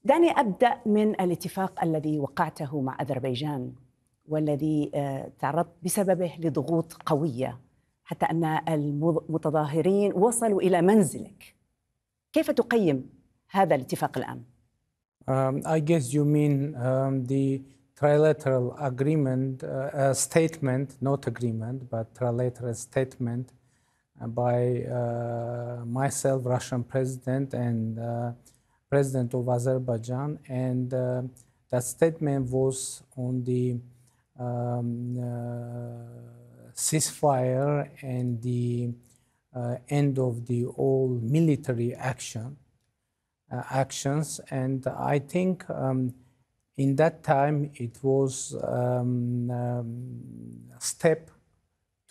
دعني أبدأ من الاتفاق الذي وقعته مع أذربيجان والذي تعرضت بسببه لضغوط قوية حتى أن المتظاهرين وصلوا إلى منزلك. كيف تقيم هذا الاتفاق الآن؟ I guess you mean the trilateral agreement, statement, not agreement, but trilateral statement by myself, Russian president, and president of Azerbaijan. And that statement was on the ceasefire and the end of the all military actions. And I think in that time it was a step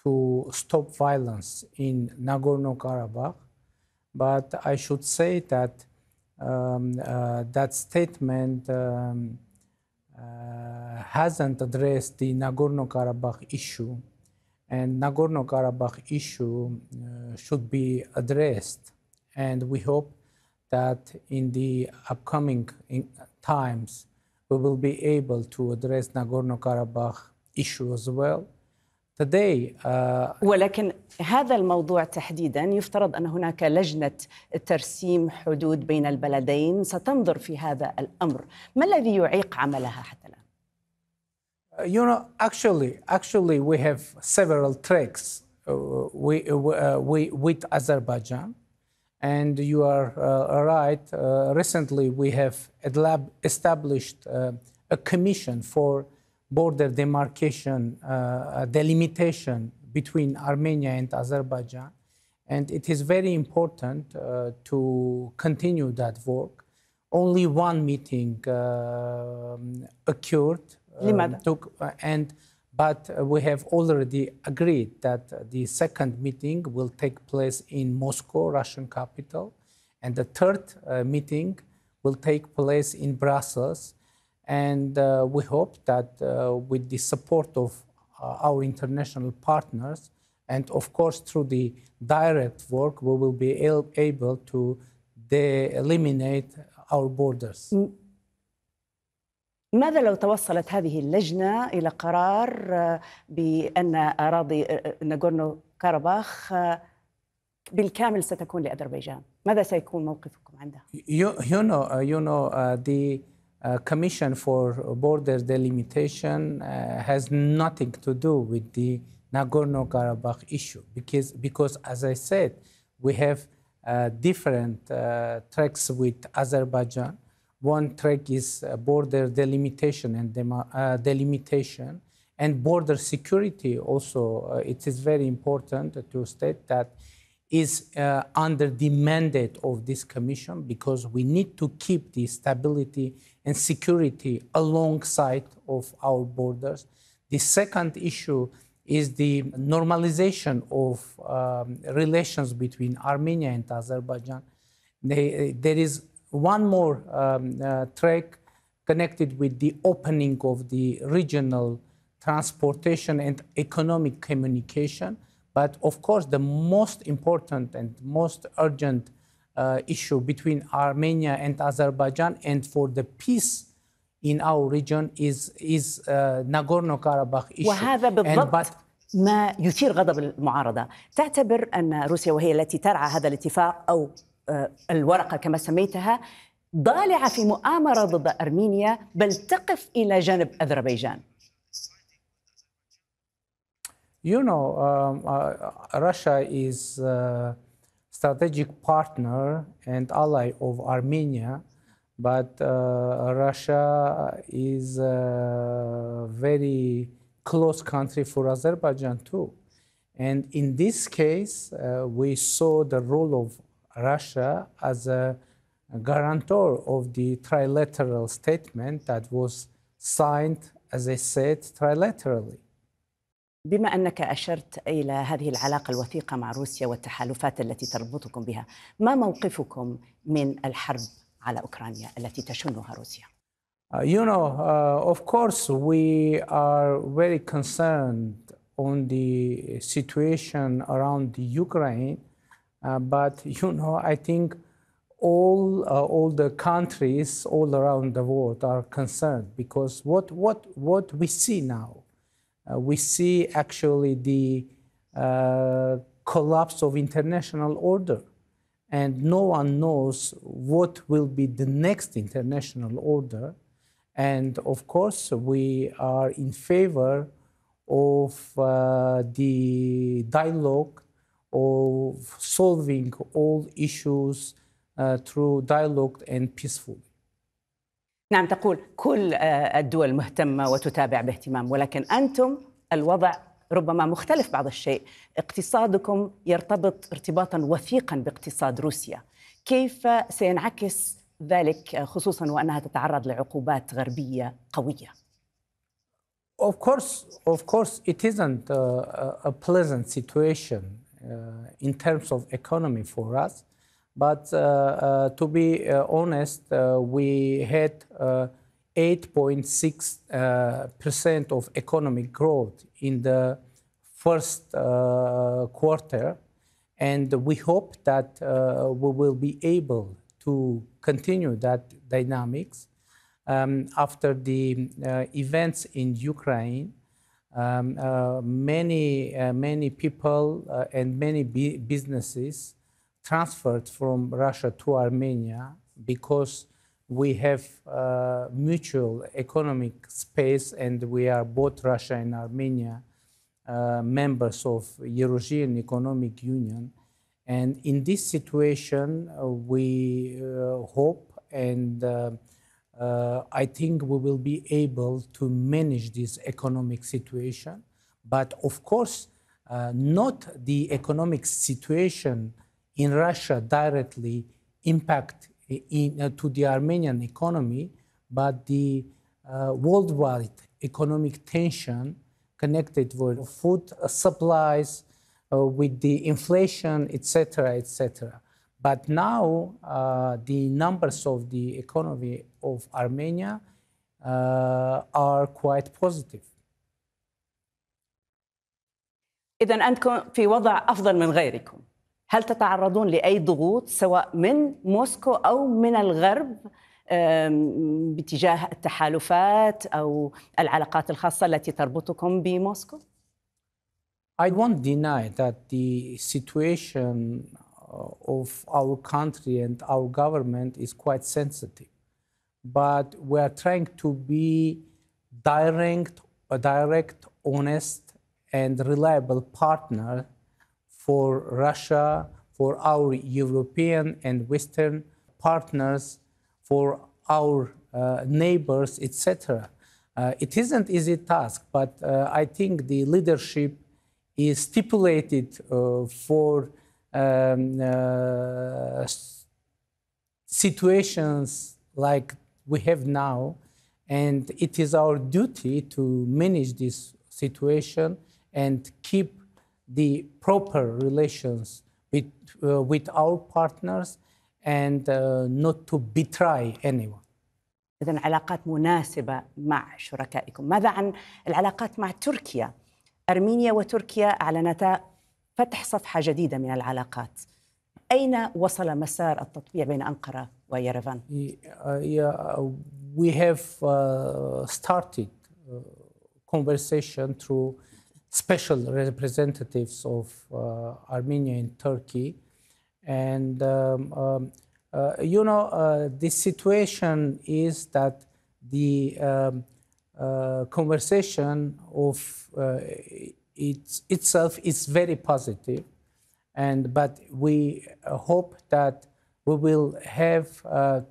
to stop violence in Nagorno-Karabakh. But I should say that that statement hasn't addressed the Nagorno-Karabakh issue, and Nagorno-Karabakh issue should be addressed. And we hope that in the upcoming times we will be able to address Nagorno-Karabakh issue as well. Today, ولكن هذا الموضوع تحديداً يفترض أن هناك لجنة ترسيم حدود بين البلدين ستنظر في هذا الأمر. ما الذي يعيق عملها حتى الآن؟ You know, actually, we have several tracks with Azerbaijan, and you are right. Recently, we have established a commission for border demarcation, delimitation between Armenia and Azerbaijan, and it is very important to continue that work. Only one meeting occurred. But we have already agreed that the second meeting will take place in Moscow, Russian capital, and the third meeting will take place in Brussels. And we hope that with the support of our international partners, and of course through the direct work, we will be able to eliminate our borders. ماذا لو توصلت هذه اللجنة إلى قرار بأن أراضي ناغورنو كاراباخ بالكامل ستكون لأذربيجان؟ ماذا سيكون موقفكم عندها؟ You know, the Commission for Border Delimitation has nothing to do with the Nagorno-Karabakh issue because, as I said, we have different tracks with Azerbaijan. One track is border delimitation and border security. Also, it is very important to state that is under the mandate of this commission because we need to keep the stability and security alongside of our borders. The second issue is the normalization of relations between Armenia and Azerbaijan. There is one more track connected with the opening of the regional transportation and economic communication. But of course, the most important and most urgent issue between Armenia and Azerbaijan and for the peace in our region is Nagorno-Karabakh issue. وهذا بالضبط ما يثير غضب المعارضة. تعتبر أن روسيا وهي التي ترعى هذا الاتفاق أو الورقة كما سميتها ضالعة في مؤامرة ضد أرمينيا بل تقف إلى جانب أذربيجان؟ You know, Russia is a strategic partner and ally of Armenia, but Russia is a very close country for Azerbaijan too. And in this case, we saw the role of Russia as a guarantor of the trilateral statement that was signed, as I said, trilaterally. بما أنك أشرت إلى هذه العلاقة الوثيقة مع روسيا والتحالفات التي تربطكم بها، ما موقفكم من الحرب على أوكرانيا التي تشنها روسيا؟ You know, of course, we are very concerned on the situation around the Ukraine, but you know, I think all the countries all around the world are concerned, because what we see now, we see actually the collapse of international order, and no one knows what will be the next international order. And of course, we are in favor of the dialogue, of solving all issues through dialogue and peacefully. نعم، تقول كل الدول مهتمة وتتابع باهتمام، ولكن أنتم الوضع ربما مختلف بعض الشيء. اقتصادكم يرتبط ارتباطا وثيقا باقتصاد روسيا. كيف سينعكس ذلك، خصوصا وأنها تتعرض لعقوبات غربية قوية؟ Of course, it isn't a pleasant situation in terms of economy for us. But to be honest, we had 8.6% of economic growth in the first quarter, and we hope that we will be able to continue that dynamics after the events in Ukraine. Many people and many businesses transferred from Russia to Armenia because we have mutual economic space, and we are both Russia and Armenia members of European Economic Union. And in this situation, we hope and I think we will be able to manage this economic situation. But of course, not the economic situation in Russia directly impact to the Armenian economy, but the worldwide economic tension connected with food supplies, with the inflation, etc., etc. But now the numbers of the economy of Armenia are quite positive. إذا أنتم في وضع أفضل من غيركم. هل تتعرضون لأي ضغوط سواء من موسكو أو من الغرب باتجاه التحالفات أو العلاقات الخاصة التي تربطكم بموسكو؟ I won't deny that the situation of our country and our government is quite sensitive. But we are trying to be direct, honest, and reliable partner for Russia, for our European and Western partners, for our neighbors, etc. It isn't an easy task, but I think the leadership is stipulated for situations like we have now, and it is our duty to manage this situation and keep the proper relations with our partners and not to betray anyone. إذن علاقات مناسبة مع شركائكم. ماذا عن العلاقات مع تركيا؟ أرمينيا وتركيا أعلنتا فتح صفحة جديدة من العلاقات. أين وصل مسار التطبيع بين أنقرة ويرفان؟ We have started conversation through special representatives of Armenia and Turkey. And, the situation is that the conversation of itself is very positive. But we hope that we will have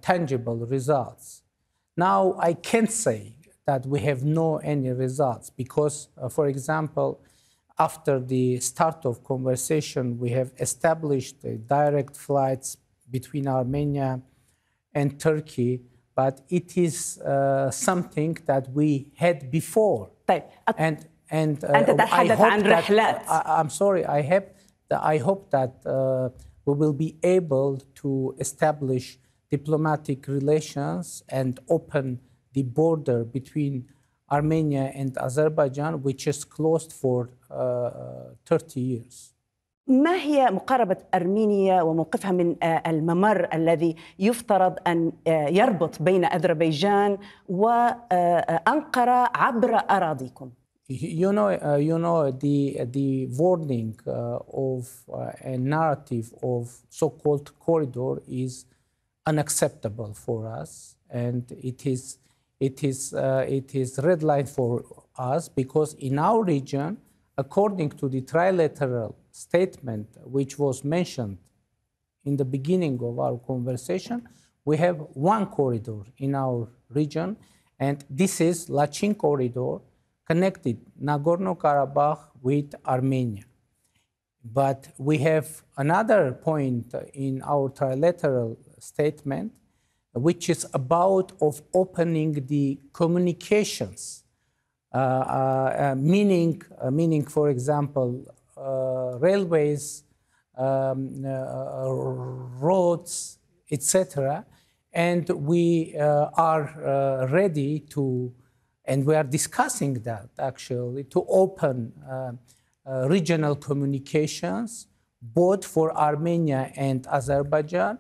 tangible results. Now, I can't say that we have any results because, for example, after the start of conversation, we have established direct flights between Armenia and Turkey, but it is something that we had before. And I hope that, I'm sorry, I hope that we will be able to establish diplomatic relations and open the border between Armenia and Azerbaijan, which is closed for 30 years. ما هي مقاربة أرمينيا وموقفها من الممر الذي يفترض أن يربط بين أذربيجان وأنقرة عبر أراضيكم؟ You know the wording of a narrative of so-called corridor is unacceptable for us, and it is red line for us, because in our region, according to the trilateral statement which was mentioned in the beginning of our conversation, we have one corridor in our region, and this is Lachin corridor, connected Nagorno-Karabakh with Armenia. But we have another point in our trilateral statement, which is about of opening the communications, meaning, for example, railways, roads, etc. And we are ready to, and we are discussing that actually, to open regional communications, both for Armenia and Azerbaijan,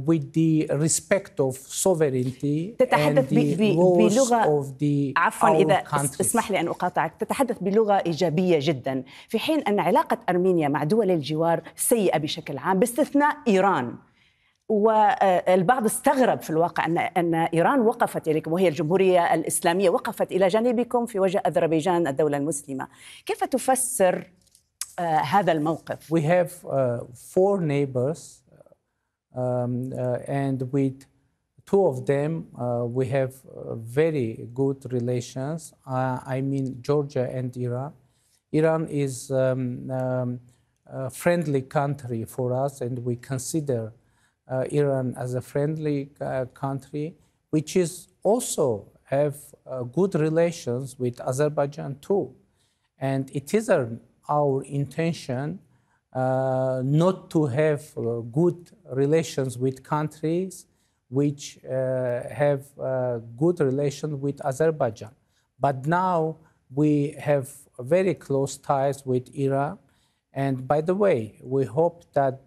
with the respect of sovereignty and the laws of the our countries. اسمح لي أن أقاطعك. تتحدث بلغة إيجابية جدا، في حين أن علاقة أرمينيا مع دول الجوار سيئة بشكل عام باستثناء إيران. والبعض استغرب في الواقع أن إيران وقفت إليكم، وهي الجمهورية الإسلامية وقفت إلى جانبكم في وجه أذربيجان الدولة المسلمة. كيف تفسر هذا الموقف؟ We have 4 neighbors, and with 2 of them we have very good relations. I mean Georgia and Iran. Iran is a friendly country for us, and we consider Iran as a friendly country, which is also have good relations with Azerbaijan too. And it is our intention not to have good relations with countries which have good relations with Azerbaijan. But now we have very close ties with Iran. And by the way, we hope that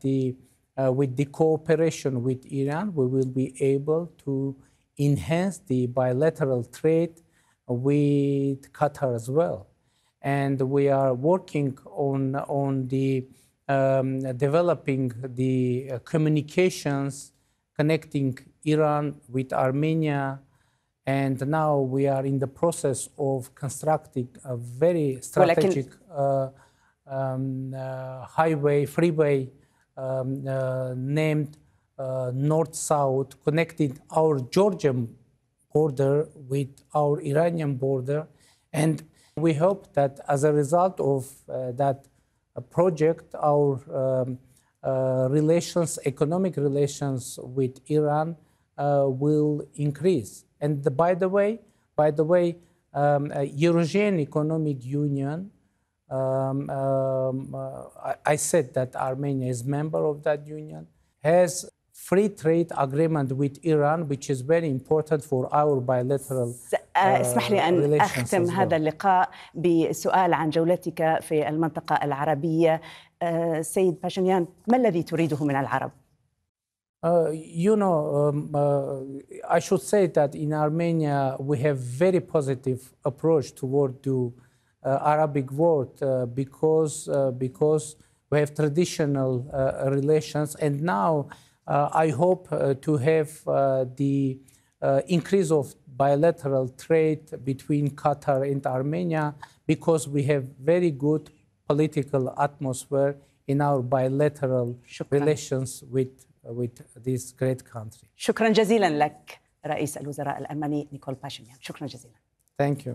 with the cooperation with Iran, we will be able to enhance the bilateral trade with Qatar as well. And we are working on the developing the communications connecting Iran with Armenia. And now we are in the process of constructing a very strategic freeway named North-South, connecting our Georgian border with our Iranian border. And we hope that as a result of that project, our economic relations with Iran will increase. And by the way, Eurasian Economic Union, I said that Armenia is member of that union, has free trade agreement with Iran, which is very important for our bilateral اسمح لي أن أختم هذا اللقاء بسؤال عن جولتك في المنطقة العربية. سيد باشنيان، ما الذي تريده من العرب؟ I should say that in Armenia we have very positive approach toward the Arabic world because we have traditional relations, and now I hope to have the increase of bilateral trade between Qatar and Armenia, because we have very good political atmosphere in our bilateral relations with this great country. شكرا جزيلا لك رئيس الوزراء الألماني نيكول باشينيان. شكرا جزيلا. Thank you.